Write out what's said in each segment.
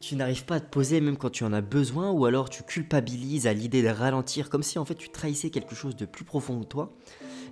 Tu n'arrives pas à te poser même quand tu en as besoin, ou alors tu culpabilises à l'idée de ralentir, comme si en fait tu trahissais quelque chose de plus profond de toi.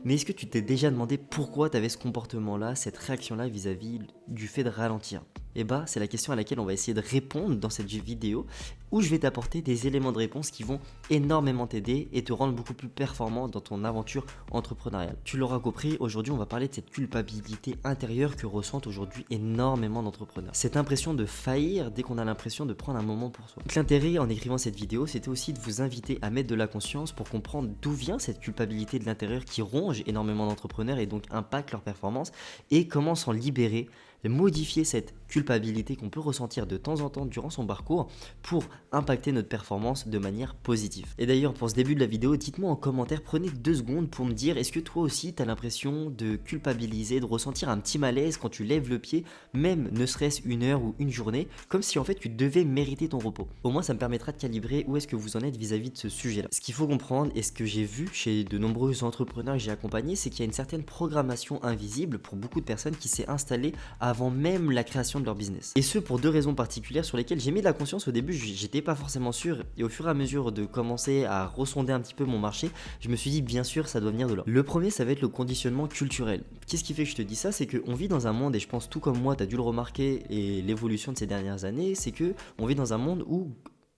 Mais est-ce que tu t'es déjà demandé pourquoi tu avais ce comportement-là, cette réaction-là vis-à-vis du fait de ralentir? Eh bah, c'est la question à laquelle on va essayer de répondre dans cette vidéo, où je vais t'apporter des éléments de réponse qui vont énormément t'aider et te rendre beaucoup plus performant dans ton aventure entrepreneuriale. Tu l'auras compris, aujourd'hui on va parler de cette culpabilité intérieure que ressentent aujourd'hui énormément d'entrepreneurs. Cette impression de faillir dès qu'on a l'impression de prendre un moment pour soi. Donc, l'intérêt en écrivant cette vidéo, c'était aussi de vous inviter à mettre de la conscience pour comprendre d'où vient cette culpabilité de l'intérieur qui ronge énormément d'entrepreneurs et donc impacte leur performance, et comment s'en libérer, modifier cette culpabilité qu'on peut ressentir de temps en temps durant son parcours pour impacter notre performance de manière positive. Et d'ailleurs, pour ce début de la vidéo, dites-moi en commentaire, prenez 2 secondes pour me dire, est-ce que toi aussi tu as l'impression de culpabiliser, de ressentir un petit malaise quand tu lèves le pied, même ne serait-ce une heure ou une journée, comme si en fait tu devais mériter ton repos. Au moins ça me permettra de calibrer où est-ce que vous en êtes vis-à-vis de ce sujet-là. Ce qu'il faut comprendre, et ce que j'ai vu chez de nombreux entrepreneurs que j'ai accompagnés, c'est qu'il y a une certaine programmation invisible pour beaucoup de personnes qui s'est installée avant même la création de leur business. Et ce pour 2 raisons particulières sur lesquelles j'ai mis de la conscience au début, j'étais pas forcément sûr, et au fur et à mesure de commencer à ressonder un petit peu mon marché, je me suis dit bien sûr ça doit venir de là. Le premier, ça va être le conditionnement culturel. Qu'est-ce qui fait que je te dis ça? C'est qu'on vit dans un monde, et je pense tout comme moi, tu as dû le remarquer, et l'évolution de ces dernières années, c'est que on vit dans un monde où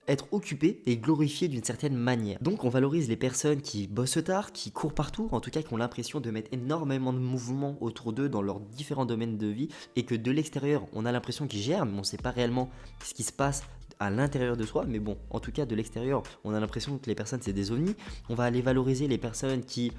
être occupé et glorifié d'une certaine manière. Donc on valorise les personnes qui bossent tard, qui courent partout, en tout cas qui ont l'impression de mettre énormément de mouvements autour d'eux dans leurs différents domaines de vie, et que de l'extérieur on a l'impression qu'ils gèrent, mais on ne sait pas réellement ce qui se passe à l'intérieur de soi. Mais bon, en tout cas de l'extérieur on a l'impression que les personnes c'est des ovnis. On va aller valoriser les personnes qui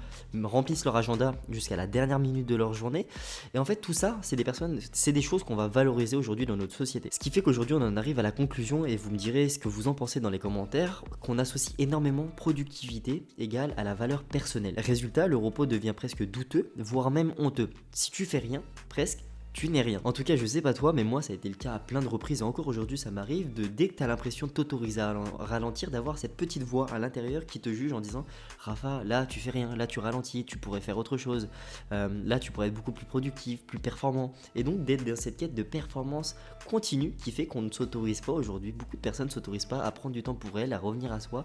remplissent leur agenda jusqu'à la dernière minute de leur journée, et en fait tout ça c'est des personnes, c'est des choses qu'on va valoriser aujourd'hui dans notre société. Ce qui fait qu'aujourd'hui on en arrive à la conclusion, et vous me direz ce que vous en pensez dans les commentaires, qu'on associe énormément productivité égale à la valeur personnelle. Résultat, le repos devient presque douteux, voire même honteux. Si tu fais rien, presque, tu n'es rien. En tout cas, je sais pas toi, mais moi ça a été le cas à plein de reprises, et encore aujourd'hui ça m'arrive, de dès que tu as l'impression de t'autoriser à ralentir, d'avoir cette petite voix à l'intérieur qui te juge en disant Rafa, là tu fais rien, là tu ralentis, tu pourrais faire autre chose, là tu pourrais être beaucoup plus productif, plus performant. Et donc d'être dans cette quête de performance continue qui fait qu'on ne s'autorise pas aujourd'hui, beaucoup de personnes ne s'autorisent pas à prendre du temps pour elles, à revenir à soi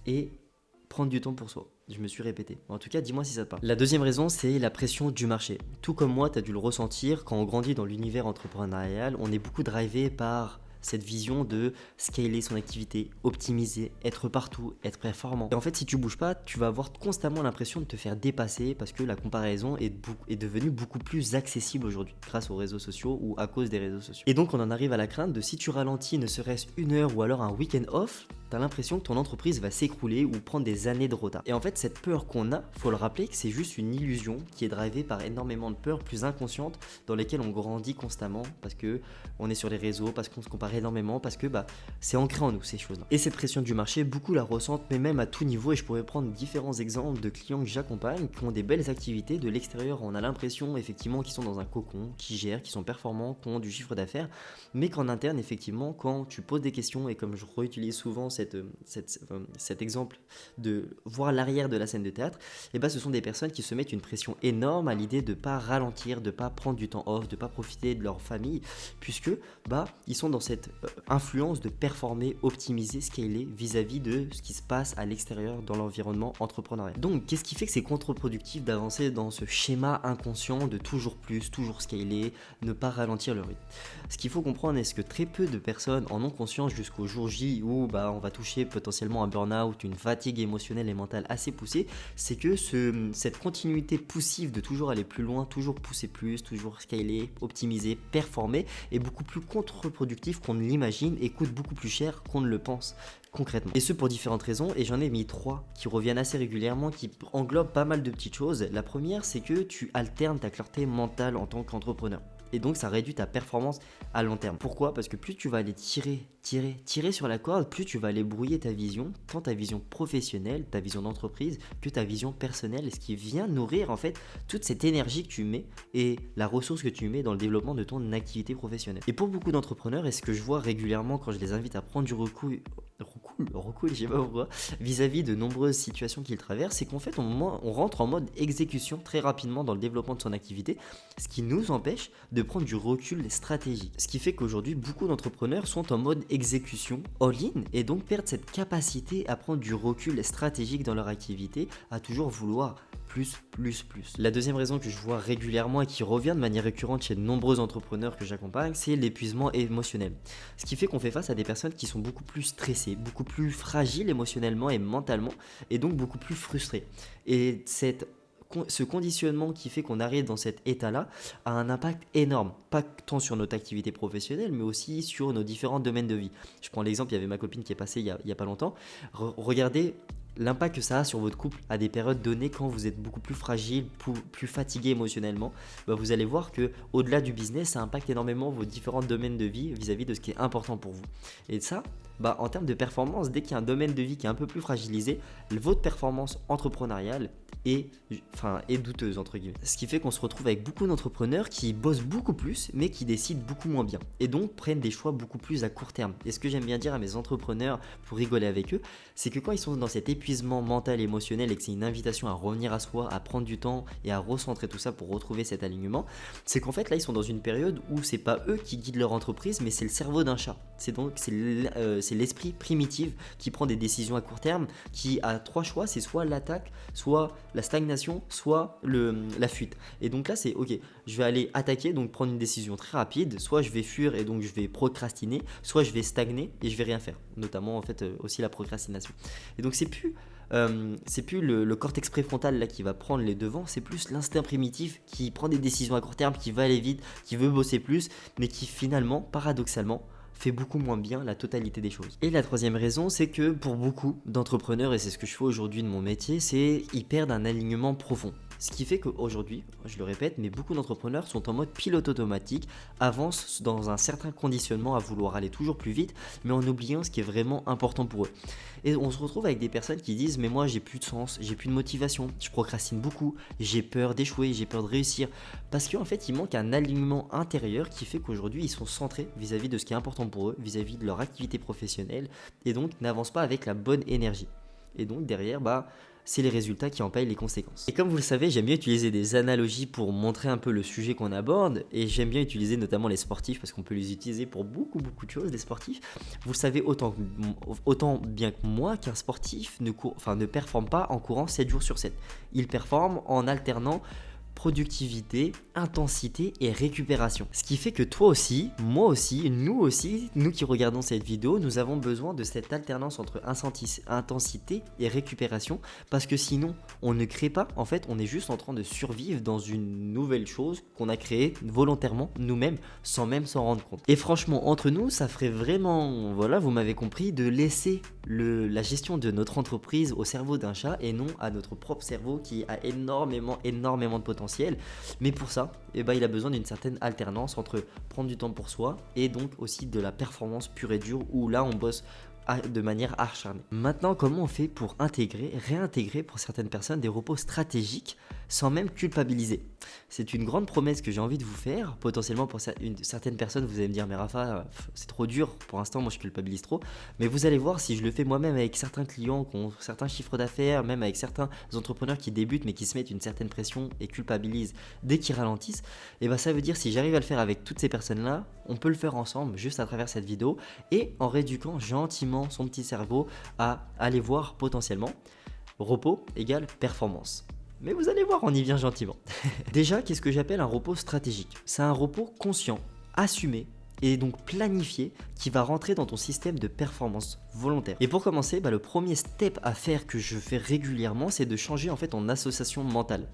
et prendre du temps pour soi. Je me suis répété. En tout cas, dis-moi si ça te parle. La deuxième raison, c'est la pression du marché. Tout comme moi, tu as dû le ressentir, quand on grandit dans l'univers entrepreneurial, on est beaucoup drivé par cette vision de scaler son activité, optimiser, être partout, être performant. Et en fait, si tu bouges pas, tu vas avoir constamment l'impression de te faire dépasser, parce que la comparaison est devenue beaucoup plus accessible aujourd'hui grâce aux réseaux sociaux ou à cause des réseaux sociaux. Et donc, on en arrive à la crainte de, si tu ralentis ne serait-ce une heure ou alors un week-end off, t'as l'impression que ton entreprise va s'écrouler ou prendre des années de retard. Et en fait, cette peur qu'on a, faut le rappeler que c'est juste une illusion qui est drivée par énormément de peurs plus inconscientes dans lesquelles on grandit constamment, parce que on est sur les réseaux, parce qu'on se compare énormément, parce que c'est ancré en nous ces choses-là. Et cette pression du marché, beaucoup la ressentent, mais même à tout niveau, et je pourrais prendre différents exemples de clients que j'accompagne qui ont des belles activités. De l'extérieur, on a l'impression effectivement qu'ils sont dans un cocon, qui gèrent, qui sont performants, qui ont du chiffre d'affaires, mais qu'en interne, effectivement, quand tu poses des questions, et comme je réutilise souvent cet exemple de voir l'arrière de la scène de théâtre, et ce sont des personnes qui se mettent une pression énorme à l'idée de ne pas ralentir, de ne pas prendre du temps off, de ne pas profiter de leur famille, puisque ils sont dans cette influence de performer, optimiser, scaler vis-à-vis de ce qui se passe à l'extérieur dans l'environnement entrepreneurial. Donc qu'est-ce qui fait que c'est contre-productif d'avancer dans ce schéma inconscient de toujours plus, toujours scaler, ne pas ralentir le rythme? Ce qu'il faut comprendre, est-ce que très peu de personnes en ont conscience jusqu'au jour J où on va toucher potentiellement un burn-out, une fatigue émotionnelle et mentale assez poussée, c'est que cette continuité poussive de toujours aller plus loin, toujours pousser plus, toujours scaler, optimiser, performer, est beaucoup plus contre-productif qu'on ne l'imagine et coûte beaucoup plus cher qu'on ne le pense concrètement. Et ce pour différentes raisons, et j'en ai mis 3 qui reviennent assez régulièrement, qui englobent pas mal de petites choses. La première, c'est que tu alternes ta clarté mentale en tant qu'entrepreneur. Et donc ça réduit ta performance à long terme. Pourquoi? Parce que plus tu vas aller tirer sur la corde, plus tu vas aller brouiller ta vision, tant ta vision professionnelle, ta vision d'entreprise, que ta vision personnelle, ce qui vient nourrir en fait toute cette énergie que tu mets et la ressource que tu mets dans le développement de ton activité professionnelle. Et pour beaucoup d'entrepreneurs, et ce que je vois régulièrement quand je les invite à prendre du recul, recoule, je sais pas pourquoi, vis-à-vis de nombreuses situations qu'il traverse, c'est qu'en fait on rentre en mode exécution très rapidement dans le développement de son activité, ce qui nous empêche de prendre du recul stratégique. Ce qui fait qu'aujourd'hui beaucoup d'entrepreneurs sont en mode exécution all-in et donc perdent cette capacité à prendre du recul stratégique dans leur activité, à toujours vouloir plus, plus, plus. La deuxième raison que je vois régulièrement et qui revient de manière récurrente chez de nombreux entrepreneurs que j'accompagne, c'est l'épuisement émotionnel. Ce qui fait qu'on fait face à des personnes qui sont beaucoup plus stressées, beaucoup plus fragiles émotionnellement et mentalement, et donc beaucoup plus frustrées. Et ce conditionnement qui fait qu'on arrive dans cet état-là a un impact énorme, pas tant sur notre activité professionnelle, mais aussi sur nos différents domaines de vie. Je prends l'exemple, il y avait ma copine qui est passée il y a pas longtemps. Regardez l'impact que ça a sur votre couple à des périodes données quand vous êtes beaucoup plus fragile, plus fatigué émotionnellement. Vous allez voir que au-delà du business, ça impacte énormément vos différents domaines de vie vis-à-vis de ce qui est important pour vous. Et ça, en termes de performance, dès qu'il y a un domaine de vie qui est un peu plus fragilisé, votre performance entrepreneuriale est douteuse entre guillemets. Ce qui fait qu'on se retrouve avec beaucoup d'entrepreneurs qui bossent beaucoup plus mais qui décident beaucoup moins bien et donc prennent des choix beaucoup plus à court terme. Et ce que j'aime bien dire à mes entrepreneurs pour rigoler avec eux, c'est que quand ils sont dans cet épuisement mental, émotionnel et que c'est une invitation à revenir à soi, à prendre du temps et à recentrer tout ça pour retrouver cet alignement, c'est qu'en fait là ils sont dans une période où c'est pas eux qui guident leur entreprise mais c'est le cerveau d'un chat. C'est l'esprit primitif qui prend des décisions à court terme, qui a trois choix, c'est soit l'attaque, soit la stagnation, soit la fuite. Et donc là c'est ok, je vais aller attaquer, donc prendre une décision très rapide, soit je vais fuir et donc je vais procrastiner, soit je vais stagner et je vais rien faire, notamment en fait aussi la procrastination. Et donc c'est plus le cortex préfrontal là qui va prendre les devants, c'est plus l'instinct primitif qui prend des décisions à court terme, qui va aller vite, qui veut bosser plus, mais qui finalement, paradoxalement, fait beaucoup moins bien la totalité des choses. Et la troisième raison, c'est que pour beaucoup d'entrepreneurs, et c'est ce que je fais aujourd'hui de mon métier, c'est qu'ils perdent un alignement profond. Ce qui fait qu'aujourd'hui, je le répète, mais beaucoup d'entrepreneurs sont en mode pilote automatique, avancent dans un certain conditionnement à vouloir aller toujours plus vite, mais en oubliant ce qui est vraiment important pour eux. Et on se retrouve avec des personnes qui disent « mais moi j'ai plus de sens, j'ai plus de motivation, je procrastine beaucoup, j'ai peur d'échouer, j'ai peur de réussir ». Parce qu'en fait, il manque un alignement intérieur qui fait qu'aujourd'hui, ils sont centrés vis-à-vis de ce qui est important pour eux, vis-à-vis de leur activité professionnelle, et donc n'avancent pas avec la bonne énergie. Et donc derrière, c'est les résultats qui en payent les conséquences. Et comme vous le savez, j'aime bien utiliser des analogies pour montrer un peu le sujet qu'on aborde, et j'aime bien utiliser notamment les sportifs, parce qu'on peut les utiliser pour beaucoup de choses, les sportifs. Vous le savez autant bien que moi qu'un sportif ne performe pas en courant 7 jours sur 7. Il performe en alternant productivité, intensité et récupération. Ce qui fait que toi aussi, moi aussi, nous qui regardons cette vidéo, nous avons besoin de cette alternance entre intensité et récupération parce que sinon, on ne crée pas, en fait, on est juste en train de survivre dans une nouvelle chose qu'on a créée volontairement nous-mêmes sans même s'en rendre compte. Et franchement, entre nous, ça ferait vraiment, voilà, vous m'avez compris, de laisser la gestion de notre entreprise au cerveau d'un chat et non à notre propre cerveau qui a énormément de potentiel. Mais pour ça, il a besoin d'une certaine alternance entre prendre du temps pour soi et donc aussi de la performance pure et dure où là on bosse de manière acharnée. Maintenant, comment on fait pour réintégrer pour certaines personnes des repos stratégiques sans même culpabiliser? C'est une grande promesse que j'ai envie de vous faire. Potentiellement pour certaines personnes, vous allez me dire mais Rafa, c'est trop dur, pour l'instant moi je culpabilise trop. Mais vous allez voir, si je le fais moi-même avec certains clients qui ont certains chiffres d'affaires, même avec certains entrepreneurs qui débutent mais qui se mettent une certaine pression et culpabilisent dès qu'ils ralentissent, et ça veut dire si j'arrive à le faire avec toutes ces personnes-là, on peut le faire ensemble juste à travers cette vidéo et en rééduquant gentiment son petit cerveau à aller voir potentiellement repos égale performance. Mais vous allez voir, on y vient gentiment. Déjà, qu'est-ce que j'appelle un repos stratégique? C'est un repos conscient, assumé et donc planifié qui va rentrer dans ton système de performance volontaire. Et pour commencer, le premier step à faire que je fais régulièrement, c'est de changer en fait ton association mentale.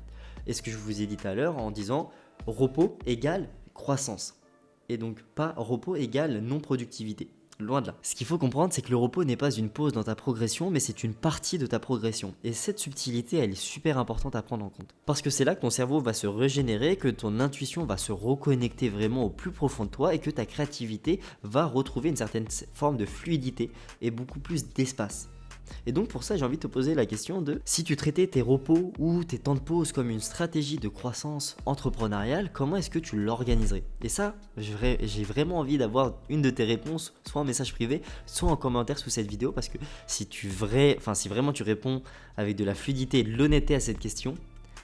Et ce que je vous ai dit tout à l'heure en disant repos égale croissance. Et donc pas repos égale non-productivité. Loin de là. Ce qu'il faut comprendre, c'est que le repos n'est pas une pause dans ta progression, mais c'est une partie de ta progression. Et cette subtilité, elle est super importante à prendre en compte. Parce que c'est là que ton cerveau va se régénérer, que ton intuition va se reconnecter vraiment au plus profond de toi et que ta créativité va retrouver une certaine forme de fluidité et beaucoup plus d'espace. Et donc pour ça, j'ai envie de te poser la question de si tu traitais tes repos ou tes temps de pause comme une stratégie de croissance entrepreneuriale, comment est-ce que tu l'organiserais? Et ça, j'ai vraiment envie d'avoir une de tes réponses, soit en message privé, soit en commentaire sous cette vidéo, parce que si vraiment tu réponds avec de la fluidité et de l'honnêteté à cette question,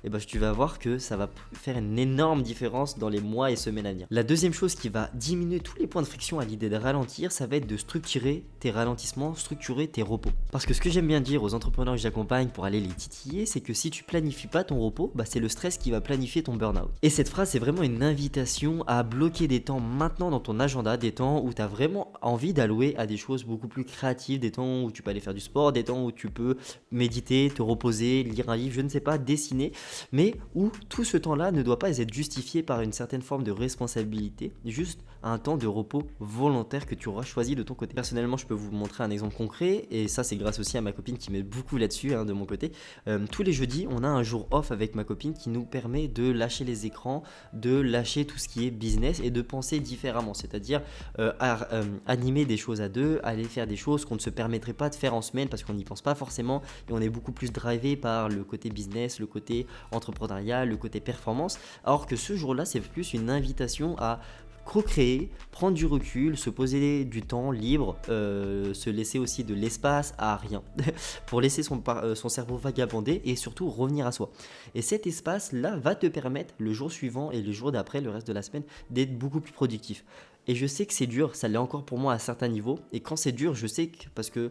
et ben, tu vas voir que ça va faire une énorme différence dans les mois et semaines à venir. La deuxième chose qui va diminuer tous les points de friction à l'idée de ralentir, ça va être de structurer tes ralentissements, structurer tes repos. Parce que ce que j'aime bien dire aux entrepreneurs que j'accompagne pour aller les titiller, c'est que si tu planifies pas ton repos, bah c'est le stress qui va planifier ton burn-out. Et cette phrase, c'est vraiment une invitation à bloquer des temps maintenant dans ton agenda, des temps où tu as vraiment envie d'allouer à des choses beaucoup plus créatives, des temps où tu peux aller faire du sport, des temps où tu peux méditer, te reposer, lire un livre, je ne sais pas, dessiner, mais où tout ce temps-là ne doit pas être justifié par une certaine forme de responsabilité, juste un temps de repos volontaire que tu auras choisi de ton côté. Personnellement, je peux vous montrer un exemple concret, et ça c'est grâce aussi à ma copine qui m'aide beaucoup là-dessus, de mon côté. Tous les jeudis, on a un jour off avec ma copine qui nous permet de lâcher les écrans, de lâcher tout ce qui est business et de penser différemment, c'est-à-dire animer des choses à deux, aller faire des choses qu'on ne se permettrait pas de faire en semaine parce qu'on n'y pense pas forcément, et on est beaucoup plus drivé par le côté business, le côté entrepreneurial, le côté performance, alors que ce jour-là, c'est plus une invitation à co-créer, prendre du recul, se poser du temps libre, se laisser aussi de l'espace à rien, pour laisser son cerveau vagabonder et surtout revenir à soi. Et cet espace-là va te permettre le jour suivant et le jour d'après, le reste de la semaine, d'être beaucoup plus productif. Et je sais que c'est dur, ça l'est encore pour moi à certains niveaux, et quand c'est dur, je sais que parce que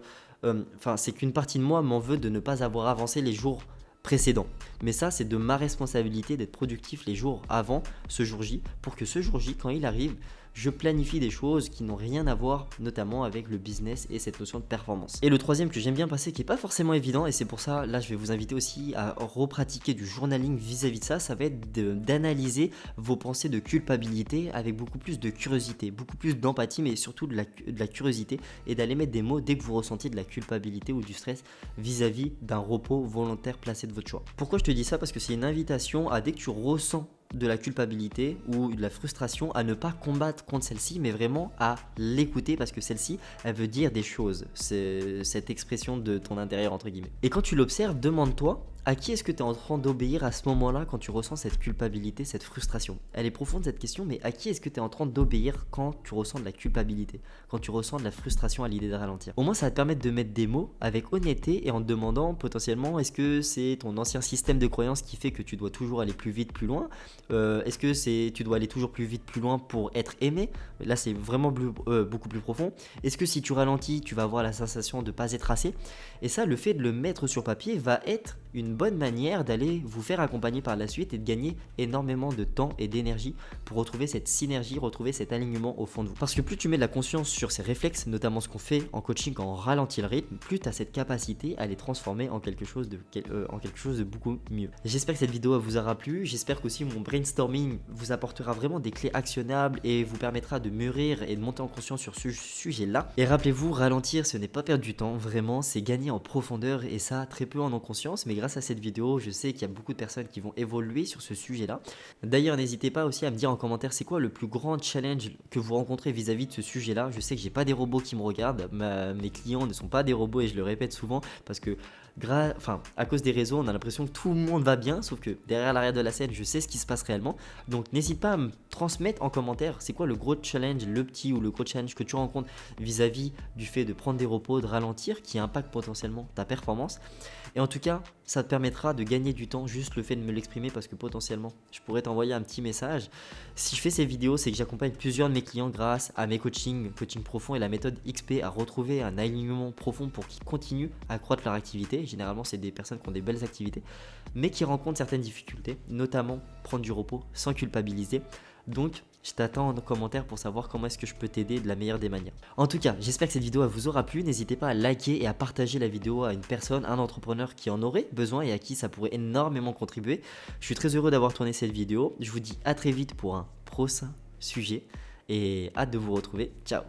c'est qu'une partie de moi m'en veut de ne pas avoir avancé les jours précédent. Mais ça, c'est de ma responsabilité d'être productif les jours avant ce jour J, pour que ce jour J, quand il arrive, je planifie des choses qui n'ont rien à voir notamment avec le business et cette notion de performance. Et le troisième que j'aime bien passer, qui n'est pas forcément évident, et c'est pour ça, là je vais vous inviter aussi à repratiquer du journaling vis-à-vis de ça, ça va être d'analyser vos pensées de culpabilité avec beaucoup plus de curiosité, beaucoup plus d'empathie, mais surtout de la curiosité, et d'aller mettre des mots dès que vous ressentez de la culpabilité ou du stress vis-à-vis d'un repos volontaire placé de votre choix. Pourquoi je te dis ça? Parce que c'est une invitation à, dès que tu ressens de la culpabilité ou de la frustration, à ne pas combattre contre celle-ci, mais vraiment à l'écouter, parce que celle-ci, elle veut dire des choses. C'est cette expression de ton intérieur, entre guillemets. Et quand tu l'observes, demande-toi à qui est-ce que tu es en train d'obéir à ce moment-là quand tu ressens cette culpabilité, cette frustration. Elle est profonde cette question, mais à qui est-ce que tu es en train d'obéir quand tu ressens de la culpabilité, quand tu ressens de la frustration à l'idée de ralentir? Au moins, ça va te permettre de mettre des mots avec honnêteté et en te demandant potentiellement, est-ce que c'est ton ancien système de croyance qui fait que tu dois toujours aller plus vite, plus loin? Est-ce que tu dois aller toujours plus vite, plus loin pour être aimé? Là, c'est vraiment beaucoup plus profond. Est-ce que si tu ralentis, tu vas avoir la sensation de ne pas être assez? Et ça, le fait de le mettre sur papier va être une bonne manière d'aller vous faire accompagner par la suite et de gagner énormément de temps et d'énergie pour retrouver cette synergie, retrouver cet alignement au fond de vous. Parce que plus tu mets de la conscience sur ces réflexes, notamment ce qu'on fait en coaching quand on ralentit le rythme, plus tu as cette capacité à les transformer en quelque chose de beaucoup mieux. J'espère que cette vidéo vous aura plu, j'espère qu'aussi mon brainstorming vous apportera vraiment des clés actionnables et vous permettra de mûrir et de monter en conscience sur ce sujet-là. Et rappelez-vous, ralentir, ce n'est pas perdre du temps, vraiment, c'est gagner en profondeur, et ça, très peu en ont conscience, mais grâce à cette vidéo, je sais qu'il y a beaucoup de personnes qui vont évoluer sur ce sujet-là. D'ailleurs, n'hésitez pas aussi à me dire en commentaire c'est quoi le plus grand challenge que vous rencontrez vis-à-vis de ce sujet-là. Je sais que j'ai pas des robots qui me regardent, mes clients ne sont pas des robots, et je le répète souvent parce que à cause des réseaux, on a l'impression que tout le monde va bien, sauf que derrière l'arrière de la scène, je sais ce qui se passe réellement. Donc n'hésite pas à me transmettre en commentaire c'est quoi le gros challenge, le petit ou le gros challenge que tu rencontres vis-à-vis du fait de prendre des repos, de ralentir, qui impacte potentiellement ta performance. Et en tout cas, ça te permettra de gagner du temps, juste le fait de me l'exprimer, parce que potentiellement, je pourrais t'envoyer un petit message. Si je fais ces vidéos, c'est que j'accompagne plusieurs de mes clients grâce à mes coaching profond et la méthode XP à retrouver un alignement profond pour qu'ils continuent à accroître leur activité. Généralement, c'est des personnes qui ont des belles activités, mais qui rencontrent certaines difficultés, notamment prendre du repos sans culpabiliser. Donc, je t'attends en commentaire pour savoir comment est-ce que je peux t'aider de la meilleure des manières. En tout cas, j'espère que cette vidéo vous aura plu. N'hésitez pas à liker et à partager la vidéo à une personne, un entrepreneur qui en aurait besoin et à qui ça pourrait énormément contribuer. Je suis très heureux d'avoir tourné cette vidéo. Je vous dis à très vite pour un prochain sujet et hâte de vous retrouver. Ciao!